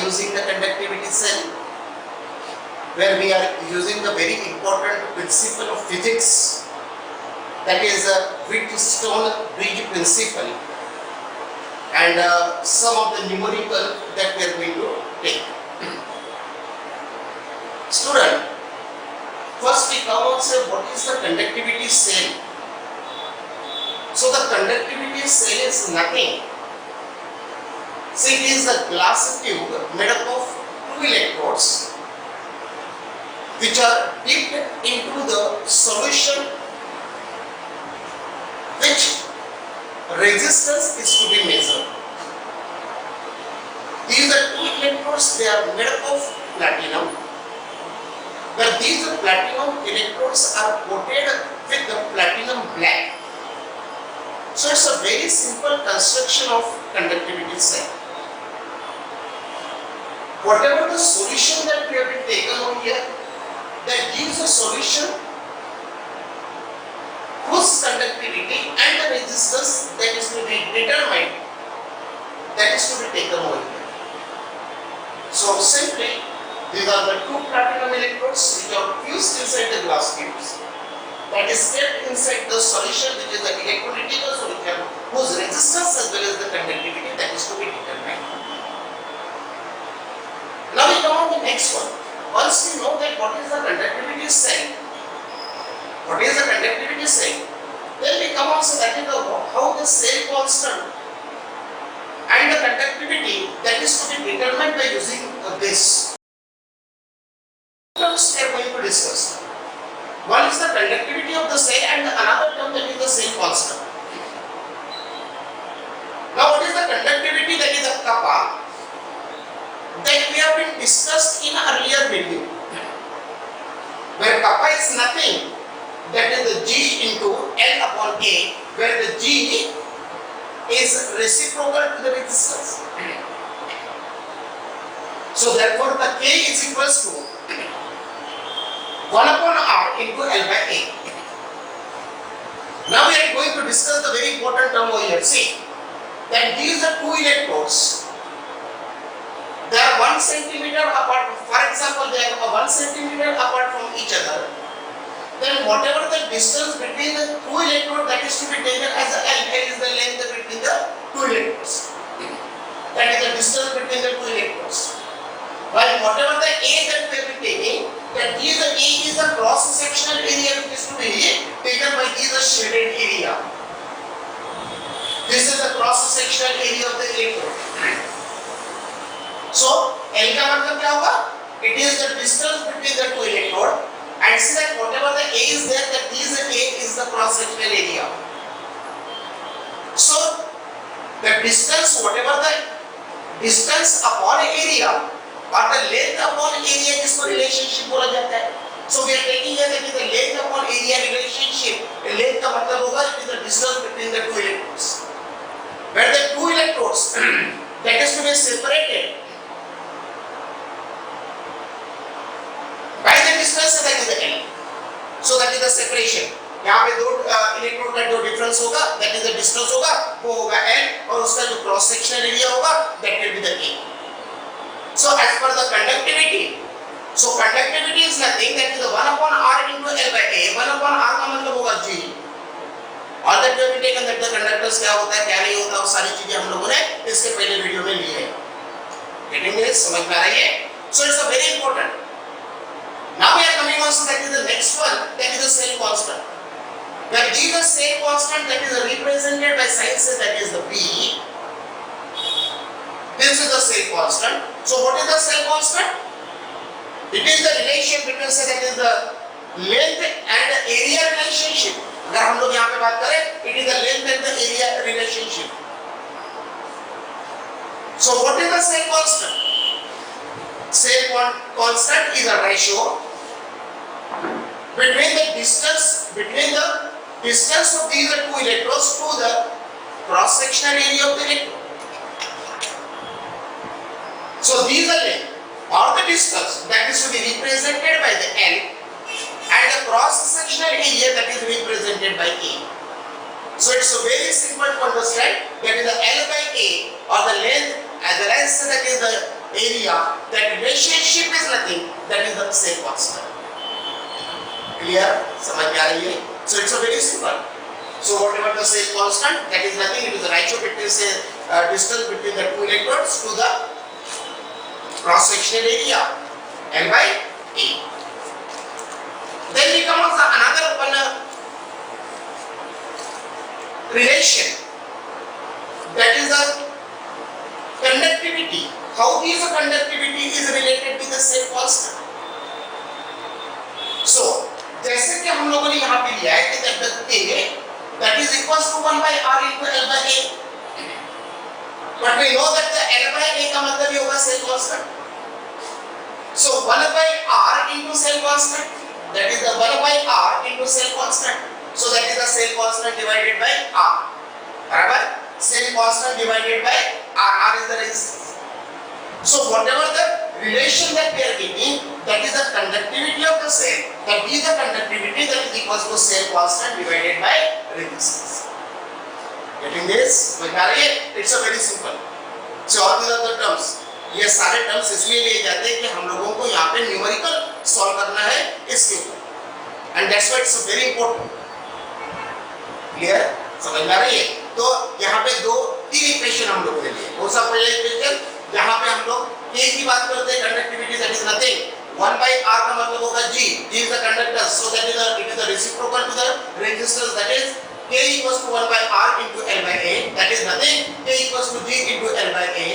using the conductivity cell, where we are using the very important principle of physics, that is a Wheatstone bridge principle, and some of the numerical that we are going to take. Student, first we come and say what is the conductivity cell. So the conductivity cell is nothing. See, it is a glass tube made up of two electrodes which are dipped into the solution which resistance is to be measured. These are two electrodes, they are made up of platinum, where these platinum electrodes are coated with the platinum black. So it's a very simple construction of conductivity cell. Whatever the solution that we have been taken on here, that gives a solution whose conductivity and the resistance that is to be determined, that is to be taken over here. So simply, these are the two platinum electrodes which are fused inside the glass tubes, that is kept inside the solution which is the electrolytical solution whose resistance as well as the conductivity that is to be determined. Now we come on the next one. Once we know that what is the conductivity cell, then we come on so that is how the cell constant and the conductivity that is to be determined by using this. Terms we are going to discuss. One is the conductivity of the cell and another term that is the cell constant. Now what is the conductivity, that is the kappa, that we have been discussed in earlier video, where kappa is nothing, that is the G into L upon A, where the G is reciprocal to the resistance. So therefore the K is equals to 1 upon R into L by A. Now we are going to discuss the very important term over here. See, that these are two electrodes. They are 1 centimeter apart. For example, they are 1 centimeter apart from each other. Then whatever the distance between the two electrodes, that is to be taken as a L. L is the length between the two electrodes. That is the distance between the two electrodes. While whatever the A that we have been taking, that is the A is the cross-sectional area which is to be taken by this shaded area. This is the cross-sectional area of the electrode. So L का मतलब क्या होगा? It is the distance between the two electrodes, and see that whatever the A is there, that this A is the cross-sectional area. So the distance, whatever the distance upon area, or the length upon area, जिसको relationship बोला जाता है. So we are taking here that is the length upon area relationship. Length का मतलब होगा it is the distance between the two electrodes. Where the two electrodes that is to be separated by the distance, that is the L. So that is the separation. यहाँ पे दो electrode का जो difference होगा, that is the distance होगा, वो होगा L, और उसका जो क्रॉस सेक्शनल एरिया होगा, that will be the A. So as per the conductivity, so conductivity is nothing, that is the 1 upon R into L by A. 1 upon R का मतलब होगा G. और that will be taken that the conductors क्या होता है, क्या नहीं होता, वो सारी चीजें हम लोगों ने इसके पहले वीडियो में ली है. Getting this? समझ में आ रही है? So it's a very important. Now we are coming on to that is the next one, that is the cell constant. Where G is the cell constant, that is represented by signs, that is the B. This is the cell constant. So what is the cell constant? It is the relation between, say, that is the length and the area relationship. अगर हम लोग यहाँ पे बात करें, it is the length and the area relationship. So what is the cell constant? Cell constant is a ratio between the distance of these two electrodes to the cross-sectional area of the electrode. So these are length or the distance that is to be represented by the L, and the cross-sectional area that is represented by A. So it's very simple to understand, that is the L by A, or the length as well as that is the area, that relationship is nothing, that is the cell constant. Clear? समझ में आ रही है? So it's a very simple. So whatever the cell constant, that is nothing, it is the ratio between say distance between the two electrodes to the cross sectional area, L by A. Then we come on another one relation, that is the conductivity. How this conductivity is related with the cell constant. So जैसे कि हम लोगों ने यहाँ पे लिया है कि that is equals to 1 by r into L by A, but we know that the L by A का मतलब ये होगा cell constant. So 1 by r into cell constant, that is the 1 by r into cell constant. So that is the cell constant divided by r. बराबर? Cell constant divided by r. R is the resistance. So whatever the relation that we are giving, that is the conductivity of the cell. That is the conductivity that is equals to cell constant divided by resistance. Getting this? समझ में आ रही है? It's a very simple. So all these are the terms. ये सारे terms इसलिए लिए जाते हैं कि हम लोगों को यहाँ पे न्यूमेरिकल सॉल्व करना है इसके ऊपर. And that's why it's very important. Clear? समझ में आ रही है? तो यहाँ पे तीन इक्वेशन हम लोगों ने लिए. कौन सा पहला इक्वेशन? जहाँ पे हम लोग K की बात करते हैं, conductivity that is nothing. 1 by r का मतलब होगा G. G is the conductance. So that is it is the reciprocal to the resistance, that is K equals to 1 by r into L by A. That is nothing. K equals to G into L by A.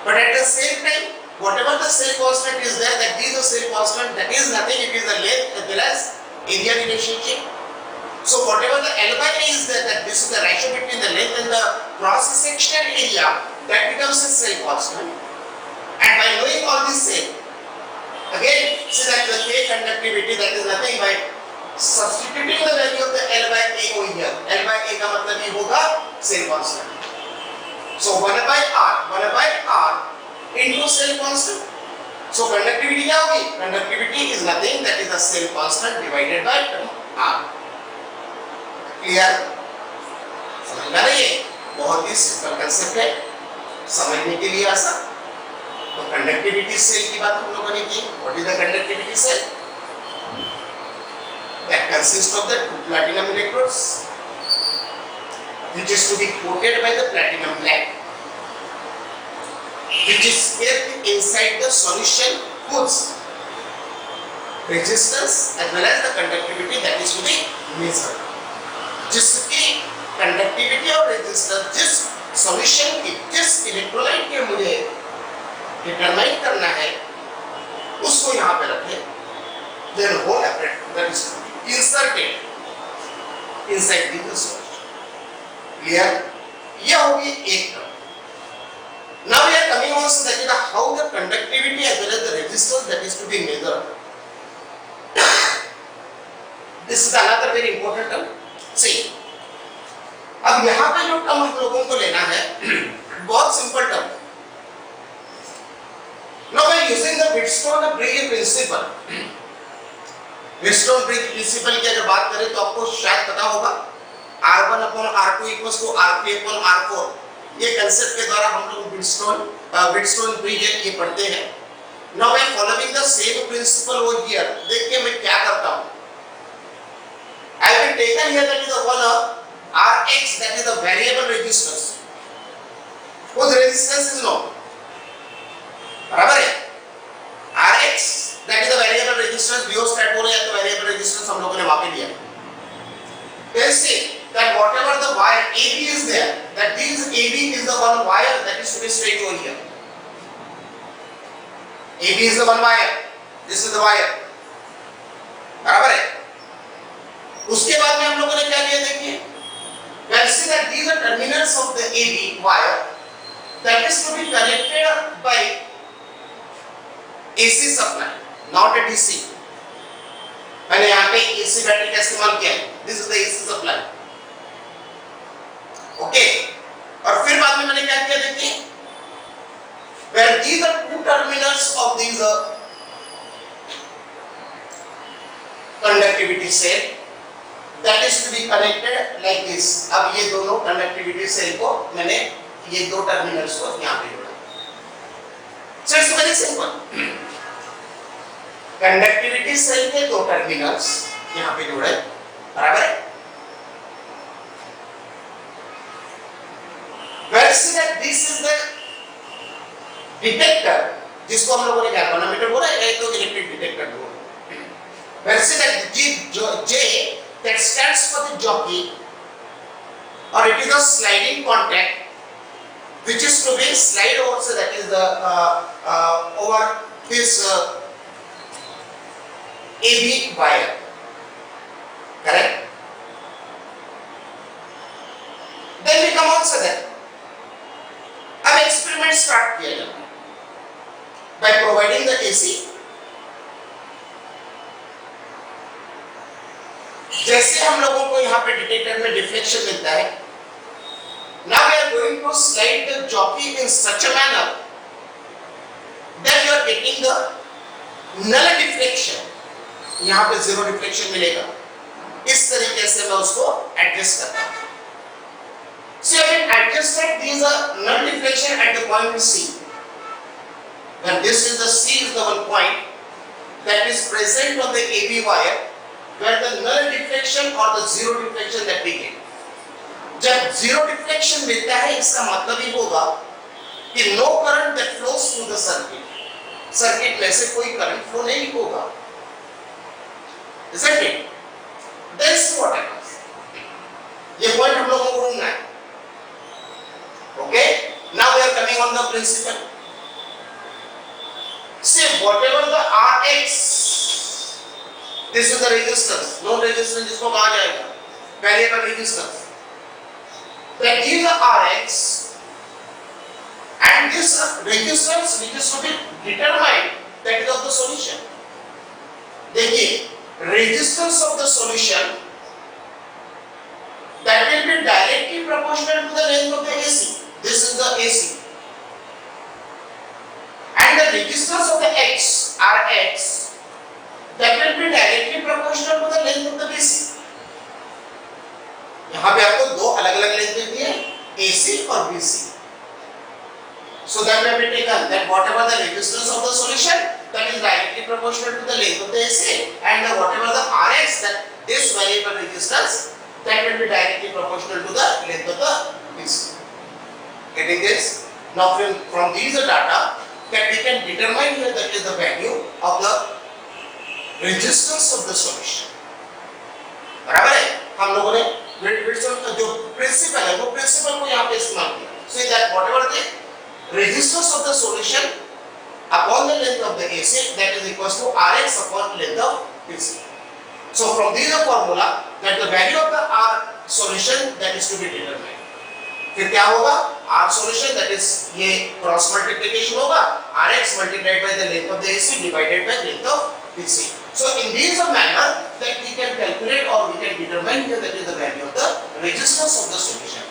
But at the same time, whatever the cell constant is there, that is the cell constant, that is nothing. It is the length as well as area relationship. So whatever the L by A is there, that this is the ratio between the length and the cross sectional area, that becomes a cell constant. And by knowing all this cell, again see that the K conductivity, that is nothing by substituting the value of the L by A over here. L by A का मतलब ये होगा cell constant. So 1 by r into cell constant. So conductivity क्या होगी? Conductivity is nothing, that is the cell constant divided by r. Clear? समझ में आ रही है? बहुत ही सिंपल कंसेप्ट है, समझने के लिए आसान. तो कंडक्टिविटी सेल की बात हम लोगों ने की. What is the conductivity cell? That consist of the two platinum electrodes which is to be coated by the platinum black, which is kept inside the solution whose resistance as well as the conductivity that is to be measured. जिसकी conductivity और resistance जिस solution की, जिस electrolyte के मुझे determine करना है, उसको यहाँ पे रखें. Then whole apparatus that is inserted inside the solution. Clear? यह होगी एक term. Now we are coming on to that how the conductivity as well as the resistance that is to be measured. This is another very important term. See, अब यहाँ पे जो term हम लोगों को लेना है, बहुत simple term. Now by using the Wheatstone-Bridge principle, Wheatstone-Bridge principle की अगर बात करें तो आपको शायद पता होगा R1 upon R2 equals to R3 upon R4. ये कंसेप्ट के द्वारा हम लोग Wheatstone-Bridge ये पढ़ते हैं. Now by following the same principle over here, देखिए मैं क्या करता हूँ. I have taken here that is the one Rx, that is the variable resistance. whose resistance is known. बराबर है. Rx that is the variable resistance, rheostat बोले या तो variable resistance हम लोगों ने वहाँ पे लिया. Then say that whatever the wire AB is there, that this AB is the one wire that is to be straight over here. AB is the one wire. This is the wire. बराबर है. उसके बाद में हम लोगों ने क्या लिया देखिए. Well, see that these are terminals of the AB wire that is to be connected by AC supply, not a DC. मैंने यहाँ पे AC बैटरी का इस्तेमाल किया है. This is the AC supply. Okay. और फिर बाद में मैंने क्या किया देखिए. Well, these are two terminals of these conductivity cell that is to be connected like this. अब ये दोनों conductivity cell को मैंने ये दो terminals को यहाँ पे जोड़ा. So it's very simple. Conductivity cell के दो टर्मिनल्स यहाँ पे जुड़े, बराबर है? Where see that this is the detector, जिसको हम लोगों ने क्या मैनोमीटर बोला है, एक तो इलेक्ट्रिक डिटेक्टर बोला. Where see that J that stands for the jockey, or it is a sliding contact which is to be slide over, so that is the over this AB wire, correct? Then we come on, so that अब experiment start किया जाता है by providing the AC. जैसे हम लोगों को यहाँ पे डिटेक्टर में डिफ्लेक्शन मिलता है, now we are going to slide the jockey in such a manner that you are getting the null deflection. यहाँ पे जीरो डिफ्लेक्शन मिलेगा. इस तरीके से मैं उसको एडजस्ट करता हूँ. So you can adjust that these are null deflection at the point C. When this is the C is the one point that is present on the AB wire, where the null deflection or the zero deflection that we get. जब zero deflection मिलता है, इसका मतलब ये होगा कि no current that flows through the circuit. Circuit में से कोई करंट फ्लो नहीं होगा. Isn't it? This is what happens. ये पॉइंट हम लोगों को ढूंढना है. Okay? Now we are coming on the principle. See, whatever the Rx, this is the resistance. No resistance जिसको कहा जाएगा variable resistance. That is the Rx, and this resistance which is to be determined, that is of the solution. देखिए, resistance of the solution that will be directly proportional to the length of the AC. This is the AC. And the resistance of the X, Rx, that will be directly proportional to the length of the BC. यहाँ पे आपको दो अलग-अलग length दी है, AC और BC. So that will be taken that whatever the resistance of the solution, that is directly proportional to the length of the AC, and whatever the Rx, that this variable resistance, that will be directly proportional to the length of the BC. Getting this? Now from these data that we can determine here, that is the value of the resistance of the solution. बराबर है? हम लोगों ने जो principal है वो principal को यहाँ पे इस्तेमाल किया. So that whatever the resistance of the solution upon the length of the AC, that is equals to Rx upon length of BC. So from this formula that the value of the R solution that is to be determined. फिर क्या होगा? R solution that is ये cross multiplication होगा, Rx multiplied by the length of the AC divided by length of BC. So in this manner that we can calculate or we can determine here that is the value of the resistance of the solution.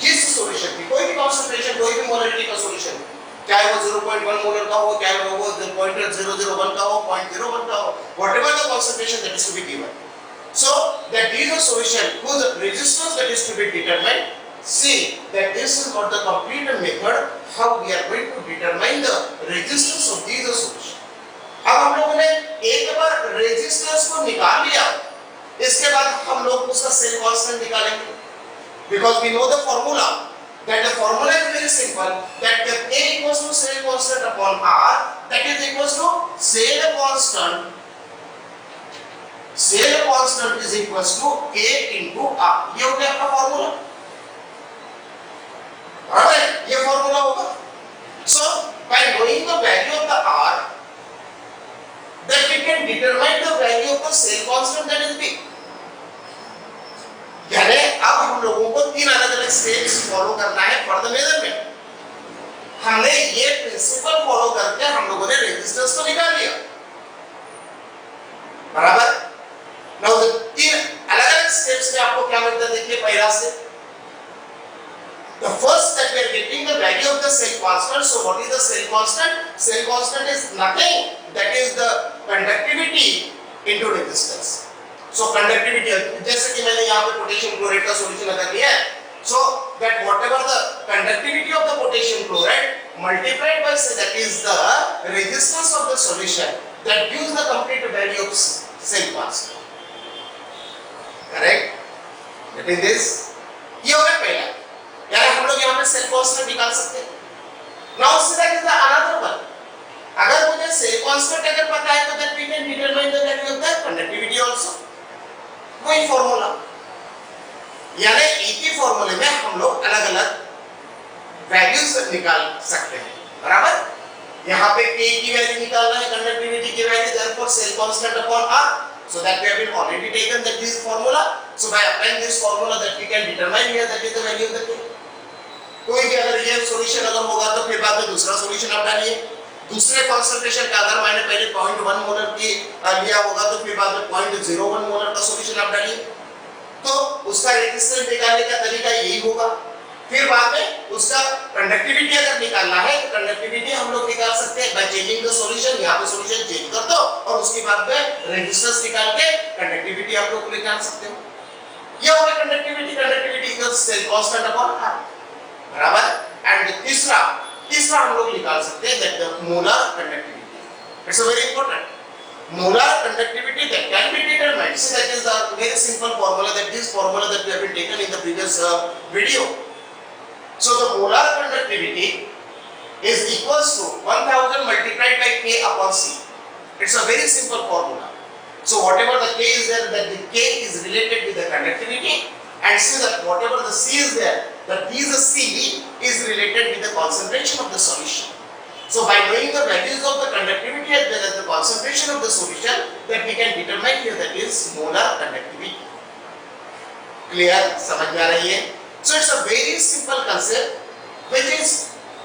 जिस solution की कोई भी concentration, कोई भी molarity का solution, चाहे वो 0.1 molar का हो, चाहे वो 0.001 का हो, 0.01 का हो, whatever the concentration that is to be given. So that is a solution whose resistance that is to be determined. See that this is not the complete method how we are going to determine the resistance of these solution. अब हम लोगों ने एक बार resistance को निकाल लिया, इसके बाद हम लोग उसका cell constant निकालेंगे. Because we know the formula. That the formula is very simple. That A equals to cell constant upon R. That is equals to cell constant. Cell constant is equals to K into R. ये हो गया आपका formula. Alright, ये formula होगा. So by knowing the value of the R, that we can determine the value of the cell constant that is B. यानी अब हम लोगों को तीन अलग-अलग स्टेप्स फॉलो करना है फॉर द मेजरमेंट. हमने ये प्रिंसिपल फॉलो करके हम लोगों ने रेजिस्टेंस को निकाल लिया. बराबर? नाउ तीन अलग-अलग स्टेप्स में आपको क्या मिलता है देखिए पहला से. The first that we are getting the value of the cell constant. So what is the cell constant? Cell constant is nothing, that is the conductivity into resistance. So conductivity, जैसे कि मैंने यहाँ पे पोटेशियम क्लोराइड का solution लगा दिया है. So that whatever the conductivity of the potassium chloride multiplied by say that is the resistance of the solution that gives the complete value of cell constant. Correct? That is this. ये हो गया पहला. यानी हम लोग यहाँ पे cell constant निकाल सकते हैं. Now see that is the another one. अगर मुझे सेल कांस्टेंट अगर पता है तो then we can determine the value of the conductivity also. वही फॉर्मूला. यानी एक ही फॉर्मूले में हम लोग अलग-अलग वैल्यूज निकाल सकते हैं. बराबर? यहाँ पे K की वैल्यू निकालना है, कंडक्टिविटी की value, therefore cell constant upon R. So that we have been already taken that this formula. So by applying this formula that we can determine here that is the value of the K. कोई भी अगर ये solution अगर होगा तो फिर बाद में दूसरा सॉल्यूशन आप डालिए. दूसरे कंसंट्रेशन का अगर मैंने पहले 0.1 मोलर की लिया होगा तो फिर बाद में 0.01 मोलर का सॉल्यूशन आप डालिए. तो उसका रेजिस्टेंस निकालने का तरीका यही होगा. फिर बाद में उसका कंडक्टिविटी अगर निकालना है तो कंडक्टिविटी हम लोग निकाल सकते हैं बाय चेंजिंग द सॉल्यूशन. यहाँ पे सॉल्यूशन चेंज कर दो और उसके बाद में रेजिस्टेंस निकाल के कंडक्टिविटी आप लोग निकाल सकते हो. ये हो गया conductivity equals cell constant upon R. बराबर. एंड तीसरा हम लोग निकाल सकते हैं that the molar conductivity. It's a very important. Molar conductivity that can be determined. So that is the very simple formula, that this formula that we have been taken in the previous video. So the molar conductivity is equals to 1000 multiplied by K upon C. It's a very simple formula. So whatever the K is there, that the K is related with the conductivity, and see that whatever the C is there, that this C is related with the concentration of the solution. So by knowing the values of the conductivity as well as the concentration of the solution, that we can determine here that is molar conductivity. Clear? समझ में आ रही है? So it's a very simple concept which is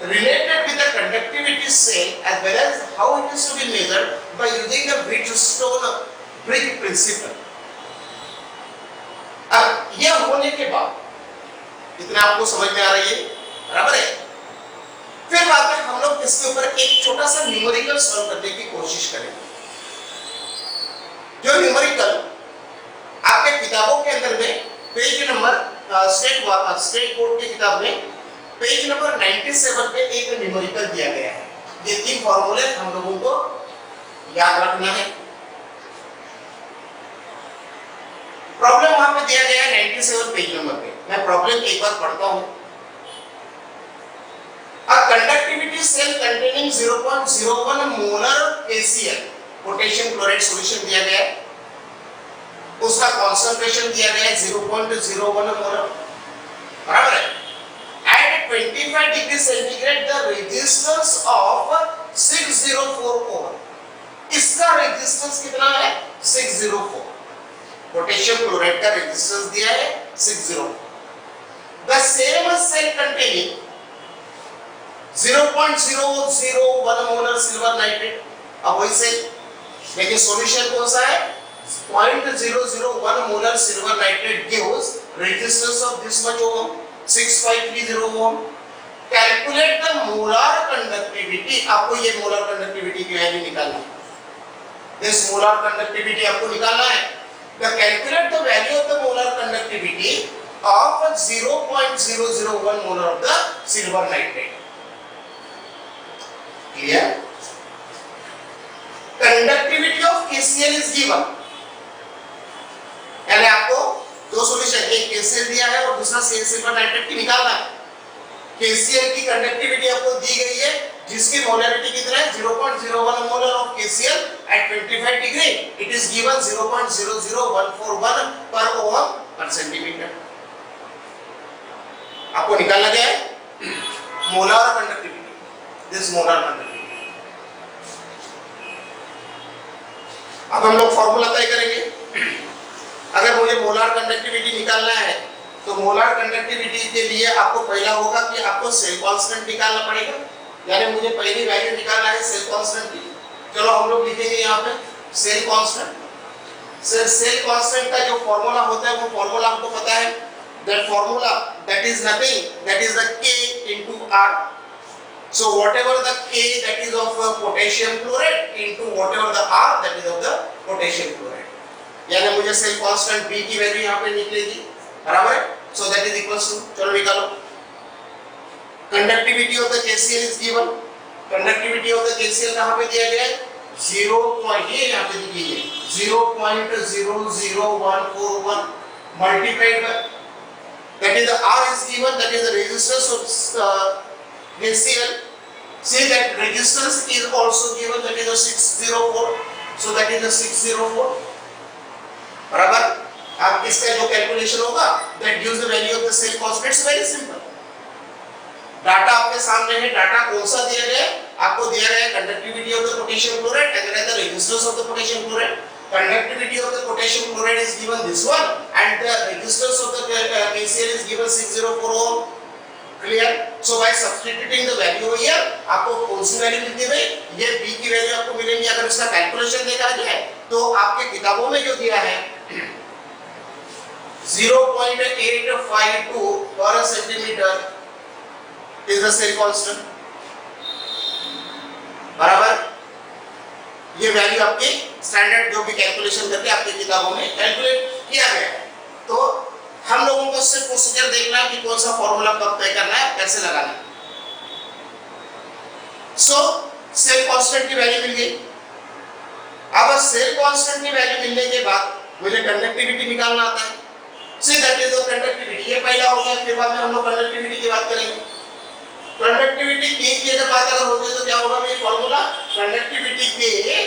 related with the conductivity cell as well as how it is to be measured by using the Bridgestone brick principle. अब ये होने के बाद इतना आपको समझ में आ रही है? बराबर है? फिर बाद में हम लोग इसके ऊपर एक छोटा सा न्यूमेरिकल सॉल्व करने की कोशिश करेंगे. जो न्यूमेरिकल आपके किताबों के अंदर में पेज नंबर स्टेट बोर्ड की किताब में पेज नंबर 97 पे एक न्यूमेरिकल दिया गया है. ये तीन फॉर्मूले हम लोगों को याद रखना है. प्रॉब्लम वहां पे दिया गया है 97 पेज नंबर पे. मैं प्रॉब्लम एक बार पढ़ता हूं. A conductivity cell containing 0.01 molar KCl potassium chloride solution दिया गया है. उसका concentration दिया गया है 0.01 molar. बराबर है. At 25 degree centigrade the resistance of 604 ohm. इसका resistance कितना है? 604. potassium chloride का resistance दिया है 604. The same cell containing 0.001 molar silver nitrate. अब वही से लेकिन सॉल्यूशन कौन सा है? 0.001 molar silver nitrate gives resistance of this much ohm, 6530 ohm. Calculate the molar conductivity. आपको ये मोलर कंडक्टिविटी की वैल्यू निकालनी है. This molar conductivity आपको निकालना है. The calculate the value of the molar conductivity of 0.001 molar of the silver nitrate. Clear? Conductivity of KCl is given. यानी आपको दो सॉल्यूशन, एक KCl दिया है और दूसरा सिल्वर नाइट्रेट की निकालना है. KCl की कंडक्टिविटी आपको दी गई है जिसकी मोलरिटी कितना है? 0.01 molar of KCl at 25 degree. It is given 0.00141 per ohm per centimeter. आपको निकालना क्या है? Molar conductivity. This molar conductivity. अब हम लोग फॉर्मूला तय करेंगे. अगर मुझे मोलर कंडक्टिविटी निकालना है तो मोलर कंडक्टिविटी के लिए आपको पहला होगा कि आपको सेल कांस्टेंट निकालना पड़ेगा. यानी मुझे पहली वैल्यू निकालना है सेल कांस्टेंट की. चलो हम लोग लिखेंगे यहाँ पे सेल कांस्टेंट. सेल कांस्टेंट का जो फॉर्मूला होता है वो फॉर्मूला आपको पता है. That formula that is nothing, that is the K into R. So whatever the K that is of potassium chloride into whatever the R that is of the potassium chloride. यानी मुझे cell constant B की value यहाँ पे निकलेगी. बराबर है. So that is equals to, चलो निकालो. Conductivity of the KCl is given. Conductivity of the KCl कहां पे दिया गया है 0 पॉइंट, ये यहां पे दिया है 0.00141 multiplied by, that is the R is given, that is the resistance of KCl. See that resistance is also given, that is the 604, so that is the 604 बराबर। अब इसका जो कैलकुलेशन होगा that gives the value of the cell constant, it's very simple। Data आपके सामने है, data कौन सा दिया गया है, आपको दिया गया है conductivity of the potassium chloride and the resistance of the potassium chloride. Conductivity of the potassium chloride is given this one and the resistance of the KCl is given 604 ohm। Clear? So by substituting the value here, आपको कौन सी value मिलती है भाई, ये B की value आपको मिलेगी। अगर इसका कैलकुलेशन देखा जाए तो आपके किताबों में जो दिया है 0.852 per centimeter is the cell constant, बराबर। ये वैल्यू आपके स्टैंडर्ड जो भी कैलकुलेशन करके आपकी किताबों में कैलकुलेट किया गया है। तो हम लोगों को सिर्फ प्रोसीजर देखना है कि कौन सा फॉर्मूला कब तय करना है, कैसे लगाना है। सो सेल कांस्टेंट की वैल्यू मिल गई। अब सेल कांस्टेंट की वैल्यू मिलने के बाद मुझे कंडक्टिविटी निकालना आता है। See that is the conductivity, ये पहला हो गया, फिर बाद में हम लोग कंडक्टिविटी की बात करेंगे। कंडक्टिविटी K की अगर बात अगर होगी तो क्या होगा ये formula, conductivity K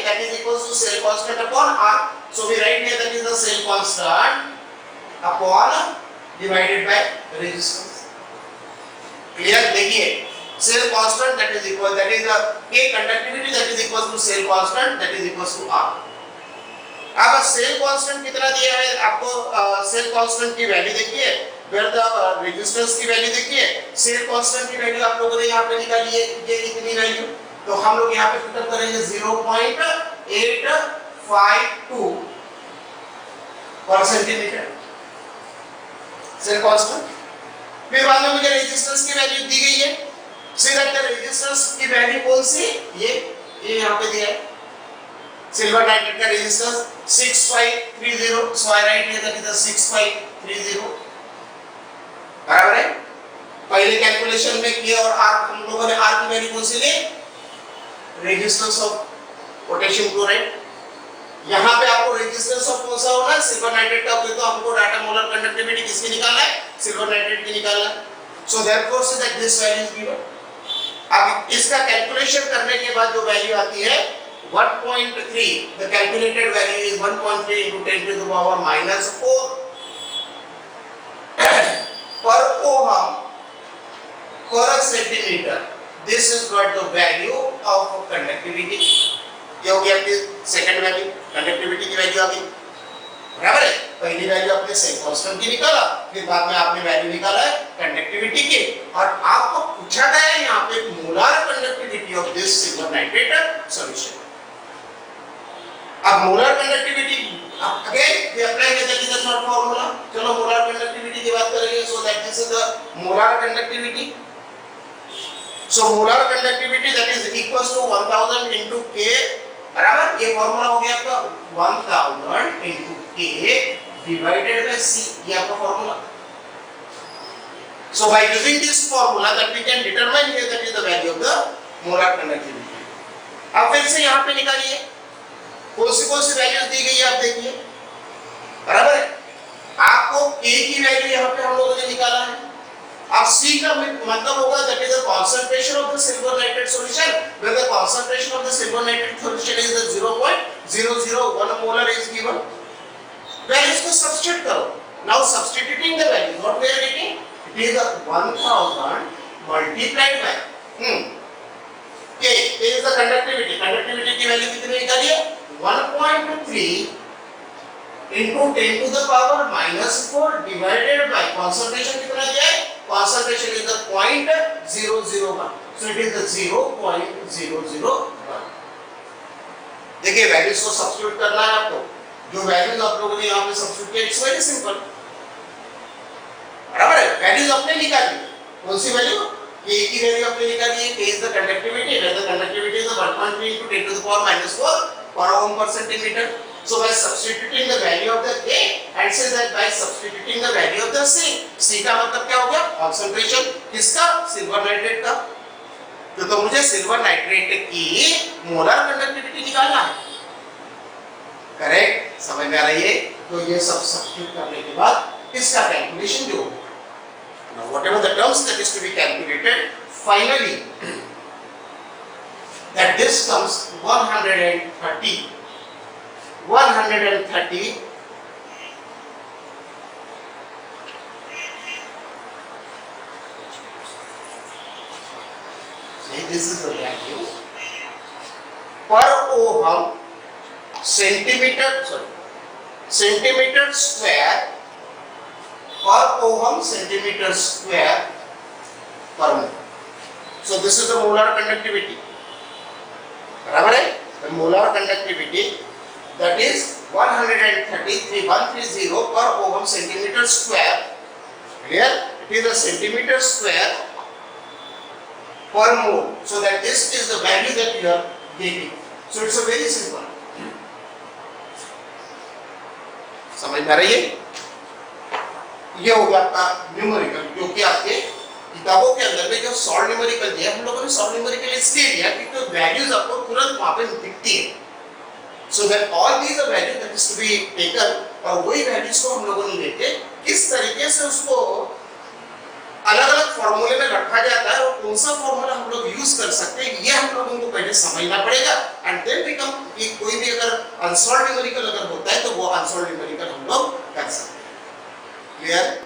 that is equals to cell constant upon R, so we write here that is the cell constant upon divided by resistance। Clear? देखिए cell constant that is equal, that is the K conductivity that is equals to cell constant that is equals to R। अब cell constant कितना दिया है आपको, cell constant की value देखिए, where the resistance की value देखिए, सेल कांस्टेंट की वैल्यू आप लोगों ने यहाँ पे निकाली है, ये इतनी वैल्यू, तो हम लोग यहाँ पे पुट करेंगे 0.852 पर सेंटीमीटर सेल कांस्टेंट। फिर बाद में मुझे रेजिस्टेंस की वैल्यू दी गई है, सी दैट द रेजिस्टेंस की वैल्यू कौन सी, ये यहाँ पे दिया है, सिल्वर नाइट्रेट का resistance 6530, so I right here that is the 6530, बराबर है। पहले कैलकुलेशन में किया और आर हम लोगों ने आर की वैल्यू कौन सी ली, रेजिस्टेंस ऑफ पोटेशियम क्लोराइड। यहाँ पे आपको रेजिस्टेंस ऑफ कौन सा होना है, सिल्वर नाइट्रेट का, तो हमको डाटा मोलर कंडक्टिविटी किसकी निकालना है, सिल्वर नाइट्रेट की निकालना है। So therefore say that this value is given. अब इसका कैलकुलेशन करने के बाद जो वैल्यू आती है 1.3, the calculated value is 1.3 into 10 to the power minus 4 per ohm per centimeter। This is what the value of conductivity। ये हो गया आपकी सेकंड वैल्यू, कंडक्टिविटी की वैल्यू आ गई, बराबर है। पहली वैल्यू आपने सेल कांस्टेंट की निकाला, फिर बाद में आपने वैल्यू निकाला है कंडक्टिविटी की, और आपको पूछा गया है यहाँ पे molar conductivity of this silver nitrate solution. अब molar conductivity again we apply that is the short formula. चलो मोलर कंडक्टिविटी की बात करेंगे। So that this is the molar conductivity. So molar conductivity that is equals to 1000 into K, बराबर। ये formula हो गया आपका 1000 into K divided by C, ये आपका formula. So by using this formula that we can determine here that is the value of the molar conductivity। अब फिर से यहाँ पे निकालिए कौन सी वैल्यूज दी गई है, आप देखिए, बराबर है। आपको K की वैल्यू यहाँ पे हम लोगों ने निकाला है। अब C का मतलब होगा that is the concentration of the silver nitrate solution, where the concentration of the silver nitrate solution is the 0.001 molar is given। Values को सब्स्टिट्यूट करो। Now substituting the value, what we are getting, it is the 1000 multiplied by K is the conductivity। Conductivity की value कितनी निकाली है, 1.3 into 10 to the power minus 4 divided by concentration कितना दिया है, concentration is the 0.001, so it is the 0.001। देखिए values को substitute करना है आपको, जो वैल्यूज आप लोगों ने यहाँ पे सब्स्टिट्यूट किया, इट्स वेरी सिंपल, बराबर है। वैल्यूज अपने निकालिए, कौन सी वैल्यू, K की वैल्यू अपने निकालिए। K is the conductivity, where the conductivity is the 1.3 into 10 to the power minus 4 per ohm per centimeter। So by substituting the value of the K and say that by substituting the value of the C, C का मतलब क्या हो गया, concentration किसका, silver nitrate का, तो मुझे silver nitrate की मोलर कंडक्टिविटी निकालना है, करेक्ट? समझ में आ रही है? तो ये सब सब्स्टिट्यूट करने के बाद इसका कैलकुलेशन जो होगा, now whatever the terms that is to be calculated, finally that this comes 130 see this is the value per ohm centimeter square per ohm centimeter square per mole. So this is the molar conductivity. बराबर है? The molar conductivity that is 130 per ohm centimeter square. Clear? It is a centimeter square per mole. So that this is the value that you are getting. So it's a very simple. समझ में आ रही है? ये हो गया आपका numerical, जो कि आपके किताबों के अंदर में जो सॉल्व न्यूमेरिकल दिया, हम लोगों ने सॉल्व न्यूमेरिकल इसलिए दिया क्योंकि वैल्यूज आपको तुरंत वहां पे दिखती है. So that all these are values that is to be taken, और वही वैल्यूज को हम लोगों ने लेके किस तरीके से उसको अलग अलग फॉर्मूले में रखा जाता है और कौन सा फॉर्मूला हम लोग यूज कर सकते हैं, ये हम लोगों को पहले समझना पड़ेगा. एंड देन बिकम कि कोई भी अगर अनसॉल्व न्यूमेरिकल अगर होता है तो वो अनसॉल्व न्यूमेरिकल हम लोग कर सकते हैं. क्लियर?